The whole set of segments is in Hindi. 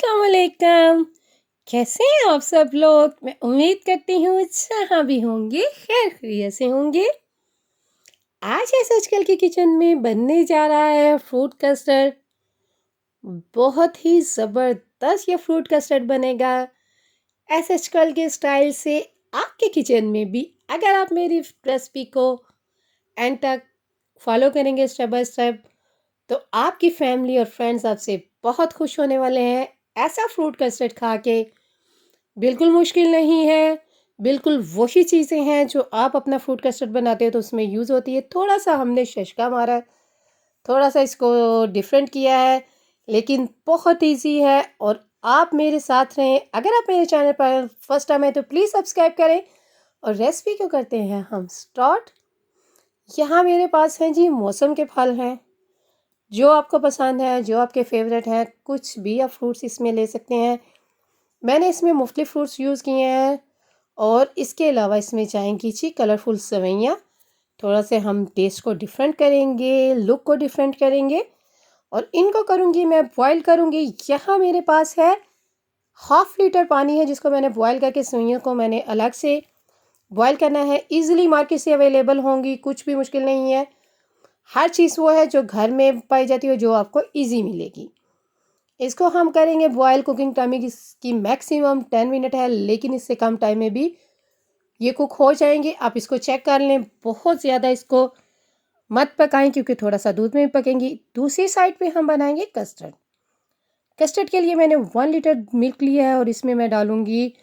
अस्सलाम वालेकुम। कैसे हैं आप सब लोग? मैं उम्मीद करती हूँ जहाँ भी होंगे खैर खैरियत से होंगे। आज है सचकल की किचन में बनने जा रहा है फ्रूट कस्टर्ड। बहुत ही ज़बरदस्त ये फ्रूट कस्टर्ड बनेगा एस एचकल के स्टाइल से आपके किचन में भी। अगर आप मेरी रेसिपी को एंड तक फॉलो करेंगे स्टेप बाय स्टेप, तो आपकी फैमिली और फ्रेंड्स आपसे बहुत खुश होने वाले हैं। ऐसा फ्रूट कस्टर्ड खा के बिल्कुल मुश्किल नहीं है, बिल्कुल वही चीज़ें हैं जो आप अपना फ्रूट कस्टर्ड बनाते हो तो उसमें यूज़ होती है। थोड़ा-सा हमने शशका मारा है, थोड़ा-सा इसको डिफ़रेंट किया है, लेकिन बहुत ईज़ी है और आप मेरे साथ रहें। अगर आप मेरे चैनल पर फर्स्ट टाइम आए तो प्लीज़ सब्सक्राइब करें और रेसिपी को करते हैं हम स्टार्ट। यहाँ मेरे पास हैं जी मौसम के फल हैं, जो आपको पसंद है, जो आपके फ़ेवरेट हैं, कुछ भी आप फ्रूट्स इसमें ले सकते हैं। मैंने इसमें मुख्तलिफ फ्रूट्स यूज़ किए हैं और इसके अलावा इसमें जाएंगी जी कलरफुल सेवइयाँ। थोड़ा से हम टेस्ट को डिफरेंट करेंगे, लुक को डिफरेंट करेंगे और इनको करूँगी मैं बॉईल करूँगी। यहाँ मेरे पास है हाफ़ लीटर पानी है जिसको मैंने बॉईल करके सेवइयों को मैंने अलग से बॉईल करना है। ईज़िली मार्केट से अवेलेबल होंगी, कुछ भी मुश्किल नहीं है। हर चीज़ वो है जो घर में पाई जाती है, जो आपको ईज़ी मिलेगी। इसको हम करेंगे बॉयल। कुकिंग टाइमिंग इसकी मैक्सिमम 10 मिनट है, लेकिन इससे कम टाइम में भी ये कुक हो जाएंगे। आप इसको चेक कर लें, बहुत ज़्यादा इसको मत पकाएं क्योंकि थोड़ा सा दूध में भी पकेंगी। दूसरी साइड पे हम बनाएंगे कस्टर्ड। कस्टर्ड के लिए मैंने 1 लीटर मिल्क लिया है और इसमें मैं डालूंगी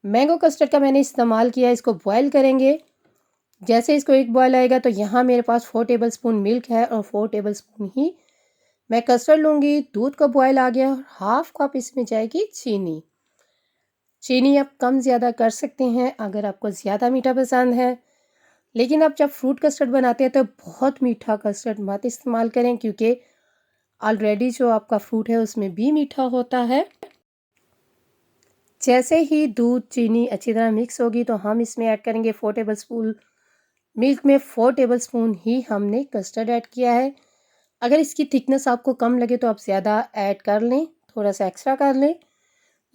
मैंगो कस्टर्ड का मैंने इस्तेमाल किया है। इसको बॉयल करेंगे। जैसे इसको एक बॉयल आएगा तो यहाँ मेरे पास 4 टेबल स्पून मिल्क है और 4 टेबल स्पून ही मैं कस्टर्ड लूँगी। दूध का बॉयल आ गया और हाफ़ कप इसमें जाएगी चीनी। चीनी आप कम ज़्यादा कर सकते हैं अगर आपको ज़्यादा मीठा पसंद है, लेकिन आप जब फ्रूट कस्टर्ड बनाते हैं तो बहुत मीठा कस्टर्ड मत इस्तेमाल करें क्योंकि ऑलरेडी जो आपका फ्रूट है उसमें भी मीठा होता है। जैसे ही दूध चीनी अच्छी तरह मिक्स होगी तो हम इसमें ऐड करेंगे 4 टेबल स्पून मिल्क में 4 टेबल स्पून ही हमने कस्टर्ड ऐड किया है। अगर इसकी थिकनेस आपको कम लगे तो आप ज़्यादा ऐड कर लें, थोड़ा सा एक्स्ट्रा कर लें,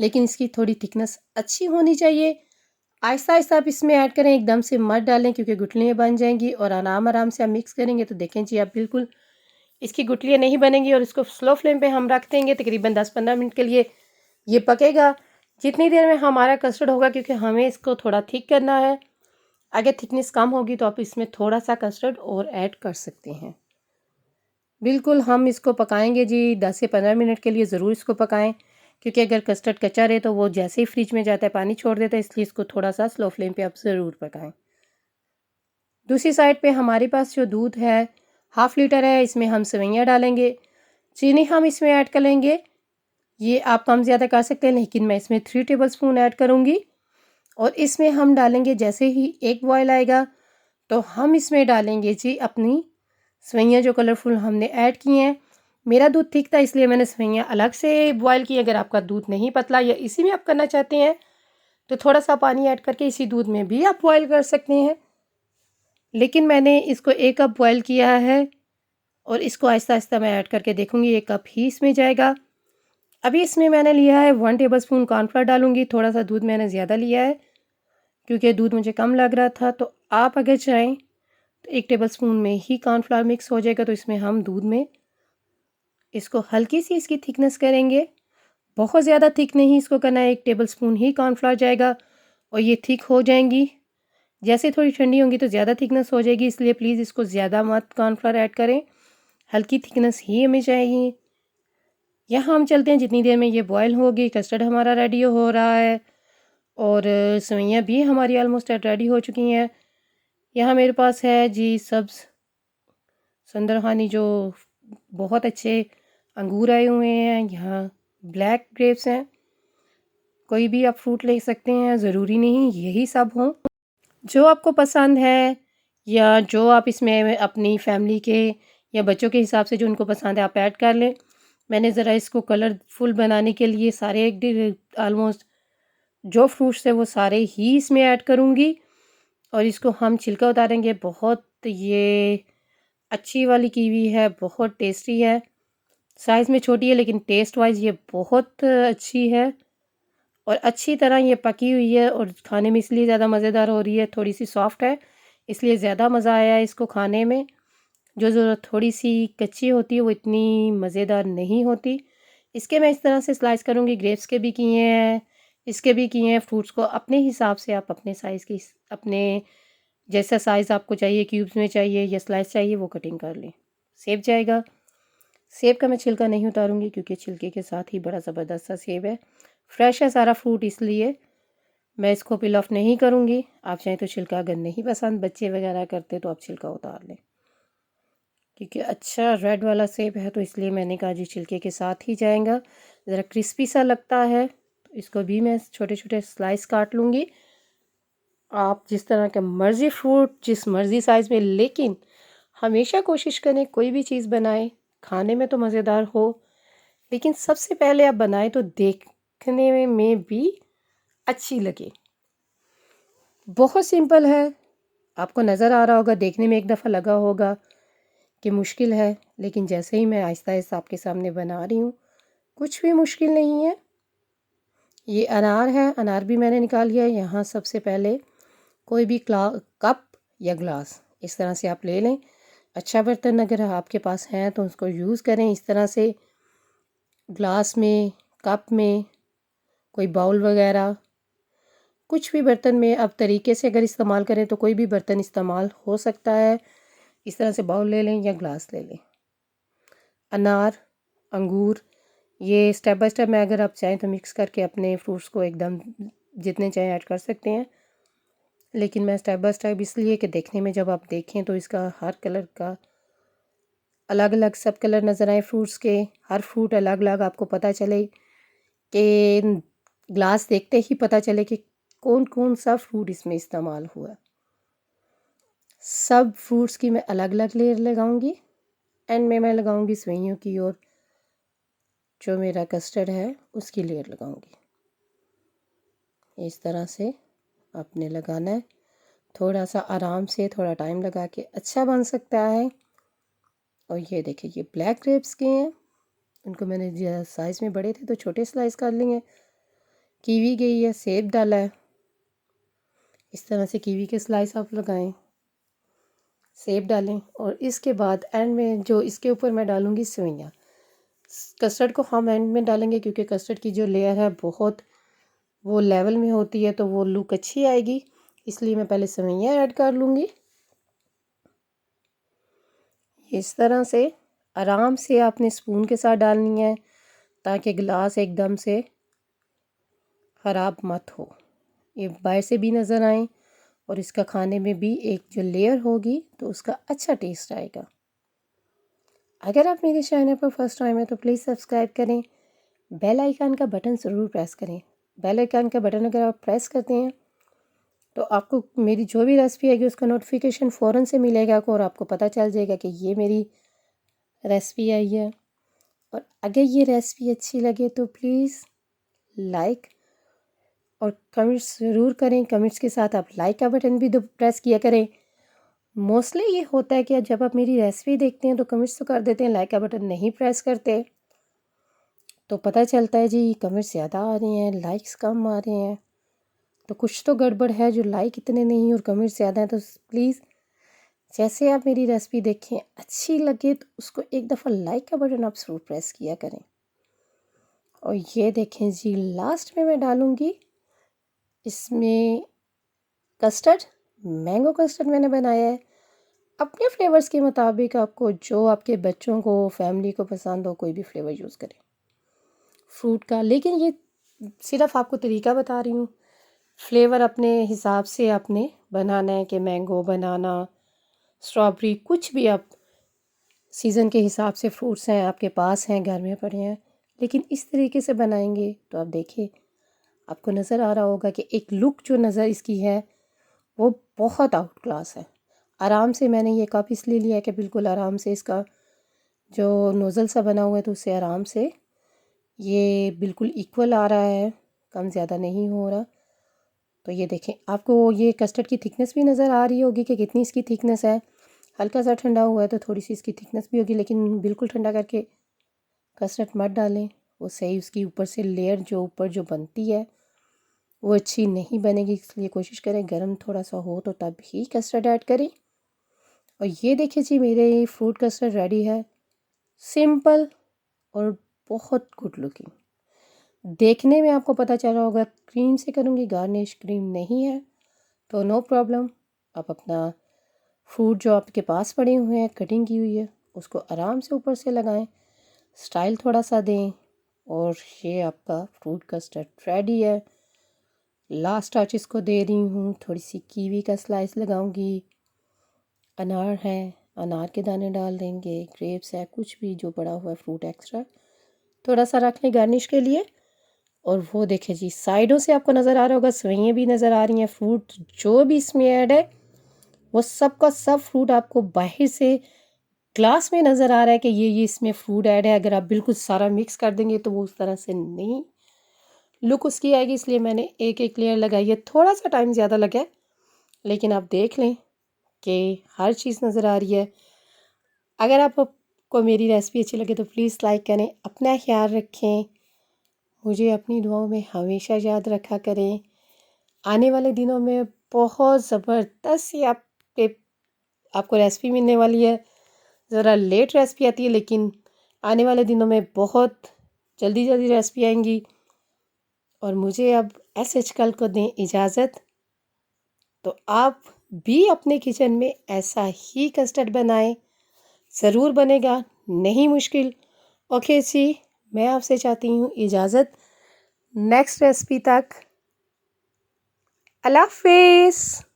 लेकिन इसकी थोड़ी थिकनेस अच्छी होनी चाहिए। आहिस्ता आहिस्ता आप इसमें ऐड करें, एकदम से मत डालें क्योंकि गुठलियाँ बन जाएंगी और आराम आराम से आप मिक्स करेंगे तो देखें जी आप बिल्कुल इसकी गुठलियाँ नहीं बनेंगी। और इसको स्लो फ्लेम पे हम रख देंगे, तकरीबन 10-15 मिनट के लिए ये पकेगा। जितनी देर में हमारा कस्टर्ड होगा, क्योंकि हमें इसको थोड़ा थिक करना है। अगर थिकनेस कम होगी तो आप इसमें थोड़ा सा कस्टर्ड और ऐड कर सकते हैं। बिल्कुल हम इसको पकाएंगे जी 10 से 15 मिनट के लिए ज़रूर इसको पकाएं, क्योंकि अगर कस्टर्ड कच्चा रहे तो वो जैसे ही फ्रिज में जाता है पानी छोड़ देता है, इसलिए इसको थोड़ा सा स्लो फ्लेम पे आप ज़रूर पकाएं। दूसरी साइड पे हमारे पास जो दूध है 1/2 लीटर है, इसमें हम सेवइयाँ डालेंगे। चीनी हम इसमें ऐड कर लेंगे, ये आप कम ज़्यादा कर सकते हैं, लेकिन मैं इसमें 3 टेबल स्पून ऐड करूँगी। और इसमें हम डालेंगे, जैसे ही एक बॉयल आएगा तो हम इसमें डालेंगे जी अपनी सेवइयाँ जो कलरफुल हमने ऐड की हैं। मेरा दूध थिक था इसलिए मैंने सेवइयाँ अलग से बॉयल की। अगर आपका दूध नहीं पतला या इसी में आप करना चाहते हैं तो थोड़ा सा पानी ऐड करके इसी दूध में भी आप बॉयल कर सकते हैं, लेकिन मैंने इसको 1 कप बॉयल किया है और इसको आहिस्ता आहिस्ता मैं ऐड करके देखूँगी। 1 कप ही इसमें जाएगा। अभी इसमें मैंने लिया है 1 टेबल स्पून कॉर्नफ्लोर डालूँगी। थोड़ा सा दूध मैंने ज़्यादा लिया है क्योंकि दूध मुझे कम लग रहा था, तो आप अगर चाहें तो 1 टेबल स्पून में ही कॉर्नफ्लोर मिक्स हो जाएगा। तो इसमें हम दूध में इसको हल्की सी इसकी थिकनेस करेंगे, बहुत ज़्यादा थिक नहीं इसको करना है। 1 टेबल स्पून ही कॉर्नफ्लोर जाएगा और ये थिक हो जाएंगी। जैसे थोड़ी ठंडी होंगी तो ज़्यादा थिकनेस हो जाएगी, इसलिए प्लीज़ इसको ज़्यादा मत कॉर्नफ्लोर ऐड करें, हल्की थिकनेस ही हमें चाहिए। यहाँ हम चलते हैं, जितनी देर में ये बॉयल होगी कस्टर्ड हमारा रेडी हो रहा है और सेवइयाँ भी हमारी ऑलमोस्ट रेडी हो चुकी हैं। यहाँ मेरे पास है जी सब्ज़ संदरहानी, जो बहुत अच्छे अंगूर आए हुए हैं। यहाँ ब्लैक ग्रेप्स हैं, कोई भी आप फ्रूट ले सकते हैं, ज़रूरी नहीं यही सब हों। जो आपको पसंद है या जो आप इसमें अपनी फैमिली के या बच्चों के हिसाब से जो उनको पसंद है आप ऐड कर लें। मैंने ज़रा इसको कलरफुल बनाने के लिए सारे ऑलमोस्ट जो फ्रूट्स है वो सारे ही इसमें ऐड करूँगी और इसको हम छिलका उतारेंगे। बहुत ये अच्छी वाली कीवी है, बहुत टेस्टी है, साइज़ में छोटी है लेकिन टेस्ट वाइज़ ये बहुत अच्छी है और अच्छी तरह ये पकी हुई है और खाने में इसलिए ज़्यादा मज़ेदार हो रही है, थोड़ी सी सॉफ्ट है इसलिए ज़्यादा मज़ा आया है इसको खाने में। जो थोड़ी सी कच्ची होती है वो इतनी मज़ेदार नहीं होती। इसके मैं इस तरह से स्लाइस करूँगी, ग्रेप्स के भी किए हैं, इसके भी किए हैं। फ्रूट्स को अपने हिसाब से आप अपने साइज़ की अपने जैसा साइज़ आपको चाहिए, क्यूब्स में चाहिए या स्लाइस चाहिए वो कटिंग कर लें। सेब जाएगा, सेब का मैं छिलका नहीं उतारूँगी क्योंकि छिलके के साथ ही बड़ा ज़बरदस्त सा सेब है। फ्रेश है सारा फ्रूट इसलिए मैं इसको पील ऑफ नहीं करूँगी। आप चाहें तो छिलका अगर नहीं पसंद बच्चे वगैरह करते तो आप छिलका उतार लें। क्योंकि अच्छा रेड वाला सेब है तो इसलिए मैंने कहा जी छिलके के साथ ही जाएगा। ज़रा क्रिस्पी सा लगता है तो इसको भी मैं छोटे छोटे स्लाइस काट लूँगी। आप जिस तरह का मर्ज़ी फ्रूट जिस मर्ज़ी साइज़ में, लेकिन हमेशा कोशिश करें कोई भी चीज़ बनाएं खाने में तो मज़ेदार हो, लेकिन सबसे पहले आप बनाएं तो देखने में भी अच्छी लगे। बहुत सिंपल है, आपको नज़र आ रहा होगा, देखने में एक दफ़ा लगा होगा कि मुश्किल है, लेकिन जैसे ही मैं आहिस्ता आहिस्ता आपके सामने बना रही हूँ कुछ भी मुश्किल नहीं है। ये अनार है, अनार भी मैंने निकाल लिया है। यहाँ सबसे पहले कोई भी कप या ग्लास इस तरह से आप ले लें। अच्छा बर्तन अगर आपके पास है तो उसको यूज़ करें इस तरह से, ग्लास में, कप में, कोई बाउल वगैरह कुछ भी बर्तन में आप तरीके से अगर इस्तेमाल करें तो कोई भी बर्तन इस्तेमाल हो सकता है। इस तरह से बाउल ले लें या ग्लास ले लें। अनार, अंगूर, ये स्टेप बाय स्टेप मैं अगर आप चाहें तो मिक्स करके अपने फ्रूट्स को एकदम जितने चाहें ऐड कर सकते हैं, लेकिन मैं स्टेप बाय स्टेप इसलिए कि देखने में जब आप देखें तो इसका हर कलर का अलग अलग सब कलर नज़र आए फ्रूट्स के, हर फ्रूट अलग अलग आपको पता चले कि ग्लास देखते ही पता चले कि कौन कौन सा फ्रूट इसमें इस्तेमाल हुआ। सब फ्रूट्स की मैं अलग अलग लेयर लगाऊंगी। एंड में मैं लगाऊंगी सेवइयों की और जो मेरा कस्टर्ड है उसकी लेयर लगाऊंगी। इस तरह से आपने लगाना है, थोड़ा सा आराम से थोड़ा टाइम लगा के अच्छा बन सकता है। और ये देखिए ये ब्लैक ग्रेप्स के हैं, उनको मैंने साइज़ में बड़े थे तो छोटे स्लाइस कर लिए। कीवी गई है, सेब डाला है, इस तरह से कीवी के स्लाइस आप लगाएं, सेब डालें और इसके बाद एंड में जो इसके ऊपर मैं डालूँगी सेवइयाँ। कस्टर्ड को हम एंड में डालेंगे क्योंकि कस्टर्ड की जो लेयर है बहुत वो लेवल में होती है तो वो लुक अच्छी आएगी, इसलिए मैं पहले सेवइयाँ ऐड कर लूँगी। इस तरह से आराम से आपने स्पून के साथ डालनी है ताकि गिलास एकदम से ख़राब मत हो, ये बाहर से भी नज़र आए और इसका खाने में भी एक जो लेयर होगी तो उसका अच्छा टेस्ट आएगा। अगर आप मेरे चैनल पर फर्स्ट टाइम है तो प्लीज़ सब्सक्राइब करें, बेल आइकन का बटन ज़रूर प्रेस करें। बेल आइकन का बटन अगर आप प्रेस करते हैं तो आपको मेरी जो भी रेसिपी आएगी उसका नोटिफिकेशन फ़ौरन से मिलेगा और आपको पता चल जाएगा कि ये मेरी रेसिपी आई है। और अगर ये रेसिपी अच्छी लगे तो प्लीज़ लाइक और कमेंट्स ज़रूर करें। कमेंट्स के साथ आप लाइक का बटन भी प्रेस किया करें। मोस्टली ये होता है कि जब आप मेरी रेसिपी देखते हैं तो कमेंट्स तो कर देते हैं, लाइक का बटन नहीं प्रेस करते, तो पता चलता है जी कमेंट्स ज़्यादा आ रहे हैं लाइक्स कम आ रहे हैं, तो कुछ तो गड़बड़ है जो लाइक इतने नहीं और कमेंट्स ज़्यादा हैं। तो प्लीज़ जैसे आप मेरी रेसिपी देखें अच्छी लगे तो उसको एक दफ़ा लाइक का बटन आप ज़रूर प्रेस किया करें। और ये देखें जी लास्ट में मैं डालूँगी इसमें कस्टर्ड, मैंगो कस्टर्ड मैंने बनाया है। अपने फ्लेवर्स के मुताबिक आपको जो आपके बच्चों को फैमिली को पसंद हो कोई भी फ्लेवर यूज़ करें फ्रूट का, लेकिन ये सिर्फ आपको तरीका बता रही हूँ। फ्लेवर अपने हिसाब से आपने बनाना है कि मैंगो, बनाना, स्ट्रॉबेरी, कुछ भी आप सीज़न के हिसाब से फ्रूट्स हैं आपके पास हैं घर में पड़े हैं, लेकिन इस तरीके से बनाएंगे तो आप देखिए आपको नज़र आ रहा होगा कि एक लुक जो नज़र इसकी है वो बहुत आउट क्लास है। आराम से मैंने ये कप इसलिए लिया है कि बिल्कुल आराम से इसका जो नोज़ल सा बना हुआ है तो उससे आराम से ये बिल्कुल इक्वल आ रहा है, कम ज़्यादा नहीं हो रहा। तो ये देखें आपको ये कस्टर्ड की थिकनेस भी नज़र आ रही होगी कि कितनी इसकी थिकनेस है। हल्का सा ठंडा हुआ है तो थोड़ी सी इसकी थिकनेस भी होगी, लेकिन बिल्कुल ठंडा करके कस्टर्ड मत डालें, वो सही उसकी ऊपर से लेयर जो ऊपर जो बनती है वो अच्छी नहीं बनेगी, इसलिए कोशिश करें गर्म थोड़ा सा हो तो तब ही कस्टर्ड ऐड करें। और ये देखिए जी मेरे फ्रूट कस्टर्ड रेडी है, सिंपल और बहुत गुड लुकिंग। देखने में आपको पता चल रहा होगा क्रीम से करूँगी, गार्निश क्रीम नहीं है तो नो प्रॉब्लम। आप अपना फ्रूट जो आपके पास पड़े हुए हैं कटिंग की हुई है उसको आराम से ऊपर से लगाएं, स्टाइल थोड़ा सा दें और ये आपका फ्रूट कस्टर्ड रेडी है। लास्ट टच इसको दे रही हूँ, थोड़ी सी कीवी का स्लाइस लगाऊंगी, अनार है अनार के दाने डाल देंगे, ग्रेप्स है, कुछ भी जो पड़ा हुआ है फ्रूट एक्स्ट्रा थोड़ा सा रख लें गार्निश के लिए। और वो देखें जी साइडों से आपको नज़र आ रहा होगा सेवइयाँ भी नज़र आ रही हैं, फ्रूट जो भी इसमें ऐड है वो सब का सब फ्रूट आपको बाहर से ग्लास में नज़र आ रहा है कि ये इसमें फ्रूट ऐड है। अगर आप बिल्कुल सारा मिक्स कर देंगे तो वो उस तरह से नहीं लुक उसकी आएगी, इसलिए मैंने एक एक लेयर लगाई है। थोड़ा सा टाइम ज़्यादा लगा है लेकिन आप देख लें कि हर चीज़ नज़र आ रही है। अगर आपको मेरी रेसिपी अच्छी लगे तो प्लीज़ लाइक करें, अपना ख्याल रखें, मुझे अपनी दुआओं में हमेशा याद रखा करें। आने वाले दिनों में बहुत ज़बरदस्त सी आपको रेसिपी मिलने वाली है। ज़रा लेट रेसिपी आती है लेकिन आने वाले दिनों में बहुत जल्दी जल्दी रेसिपी आएंगी। और मुझे अब एसएच कल को दें इजाज़त, तो आप भी अपने किचन में ऐसा ही कस्टर्ड बनाएं, ज़रूर बनेगा, नहीं मुश्किल। ओके जी, मैं आपसे चाहती हूँ इजाज़त, नेक्स्ट रेसिपी तक अल्लाह हाफिज़।